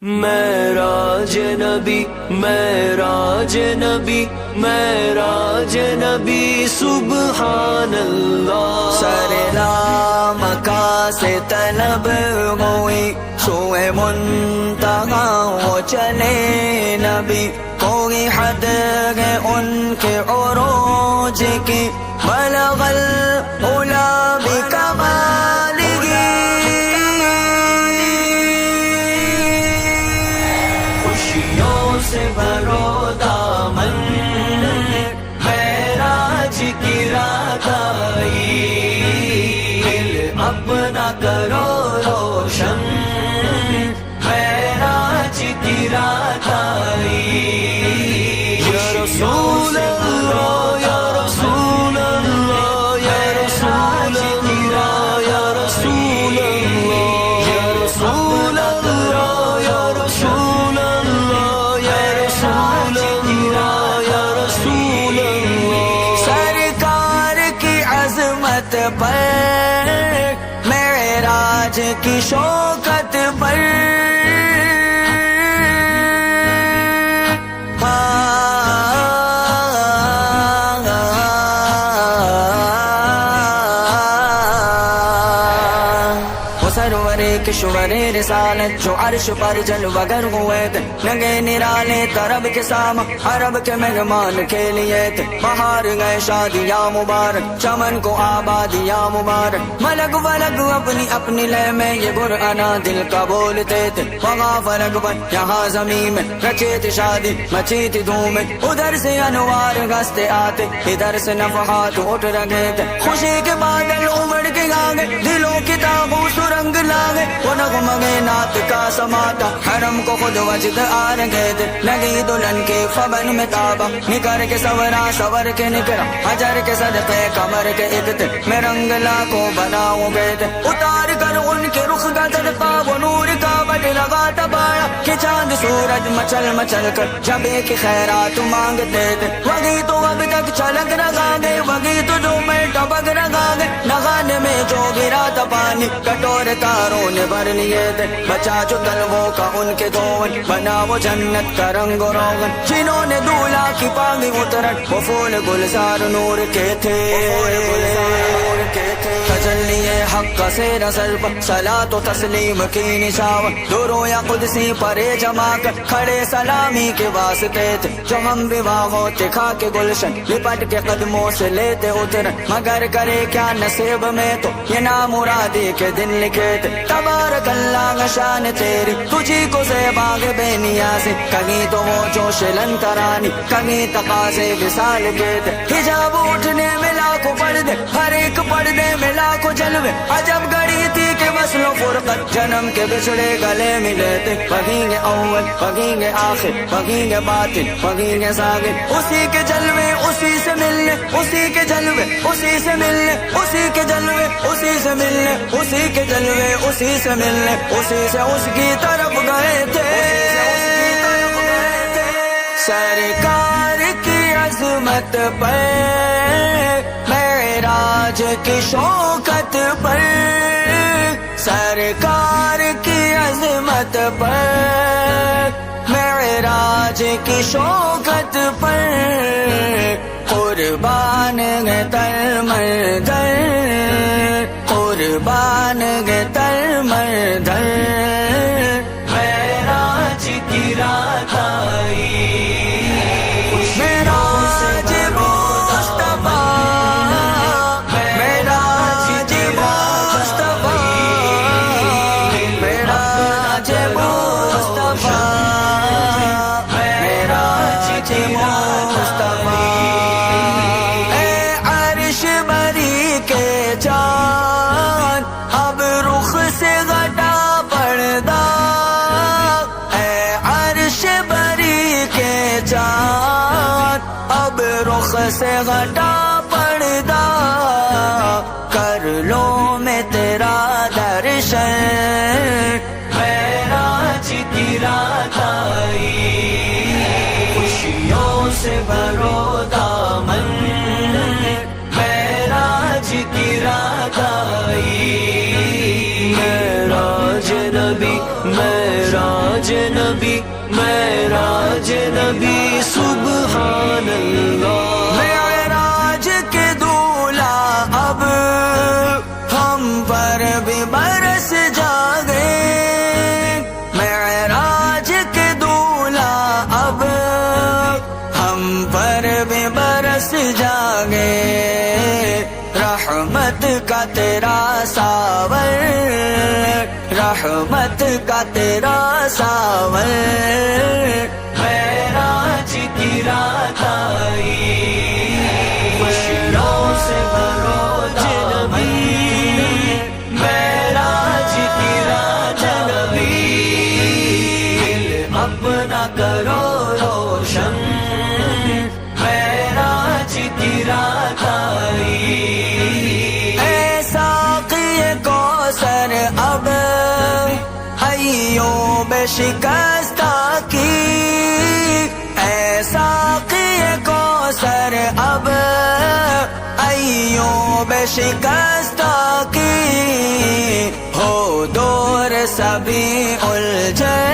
معراج نبی معراج نبی معراج نبی سبحان اللہ. سرلا مکہ سے طلب ہوئی سوئے منتہا وہ چلے نبی. کوئی حد ہے ان کے عروج کی بلغ العلا بکمالہ. خوشیوں سے بھرو دامن معراج کی رات آئی. دل اپنا کرو روشن معراج کی رات آئی. یا رسول اللہ یا رسول اللہ یا رسول اللہ یا رسول اللہ یا رسول اللہ یا رسول اللہ یا رسول اللہ یا رسول اللہ. سرکار کی عظمت پر معراج کی شوکت پر سرورے کشور رسالت جو عرش پر جلوہ گر ہوئے تھے. ننگے نرالے طرب کے سام عرب کے مہمان کے لیے تھے. بہار گئے شادیاں مبارک چمن کو آبادیاں مبارک. ملک فلک اپنی اپنی لے میں یہ قرآن دل کا بولتے تھے. وہاں فلک پر یہاں زمین میں رچے تھی شادی مچی تھی دھوم. ادھر سے انوار گستے آتے ادھر سے نفحات اٹھ رہے تھے. خوشی کے بادل امڑ کے آگے دلوں کی تابو سرنگ لاگے. وہ نغمے نعت کا سماتا حرم کو خود وجد آ رہے تھے. لگی دلہن کے فبن میں تابا نکر کے سورا سور کے نکرا حجر کے صدقے کمر کے اگتے میں رنگ لاکھوں بناؤ گئے تھے. اتار کر ان کے رخ کا صدقہ وہ نور کا بٹ لگا تبایا کہ چاند سورج مچل مچل کر جبے کی خیرات مانگتے تھے. وہی تو اب تک چھلک رہا گے وہی تو جو میں ٹپک رہا گے. نغانے میں جو گرا تھا پانی کٹور تاروں نے بھر لیے تھے. بچا جو تلووں کا ان کے دھون بنا وہ جنت کا رنگ و روغن. جنہوں نے دولہا کی پاگی اترن وہ پھول گلزار نور کے تھے. تجلی حق کا سیر سر پر صلاۃ و تسلیم کی نشاور. درو یا قدسی پرے جما کر کھڑے سلامی کے واسطے تھے. جو ہم روا ہوتے کھا کے گلشن لپٹ کے قدموں سے لیتے اترن. مگر کرے کیا نصیب میں تو یہ نامرادی کے دن لکھے تھے. تبارک اللہ شان تیری تجھی کو سے باغ بے نیازی. کہیں تو وہ جوش لن ترانی کہیں تقاضے وصال کے تھے. حجاب اٹھنے میں لاکھوں پردے ہر ایک پردے میں لاکھوں جلوے. عجب گڑی تھی کہ وصل و فرقت جنم کے بچھڑے گلے ملے تھے. وہیں گے اول وہیں گے آخر وہیں گے باطن وہیں گے ظاہر. اسی کے جلوے اسی سے ملنے اسی کے جلوے اسی سے ملنے اسی کے جلوے اسی سے ملنے اسی کے جلوے اسی سے ملنے اسی سے اس کی طرف گئے تھے. سرکار کی عظمت پر معراج کی شوکت پر سرکار کی عظمت پر معراج کی شوکت پر قربان گئے تر مردر قربان گئے تر مردر. معراج کی رات آئی. معراج مصطفیٰ معراج مصطفیٰ معراج مصطفیٰ معراج مصطفیٰ. اے عرش بری کے جان اب رخ سے غٹا پردہ. اے عرش بری کے جان اب رخ سے غٹا پردہ. کر لو میں تیرا درشن معراج کی رات آئی. خوشیوں سے بھرو دامن معراج کی رات آئی. معراج نبی معراج نبی نبی سبحان اللہ معراج کے دولا اب ہم پر بھی برس جاگے معراج کے دولا اب ہم پر بھی برس جاگے رحمت کا تیرا ساور رحمت کا تیرا ساور معراج کی رات آئی خوشیوں سے بھرو نبی معراج کی رات نبی دل اپنا کرو روشن معراج کی رات آئی اب ایوب شکستہ کی ایسا کی کوثر اب ایوب شکستہ کی ہو دور سبھی الجھے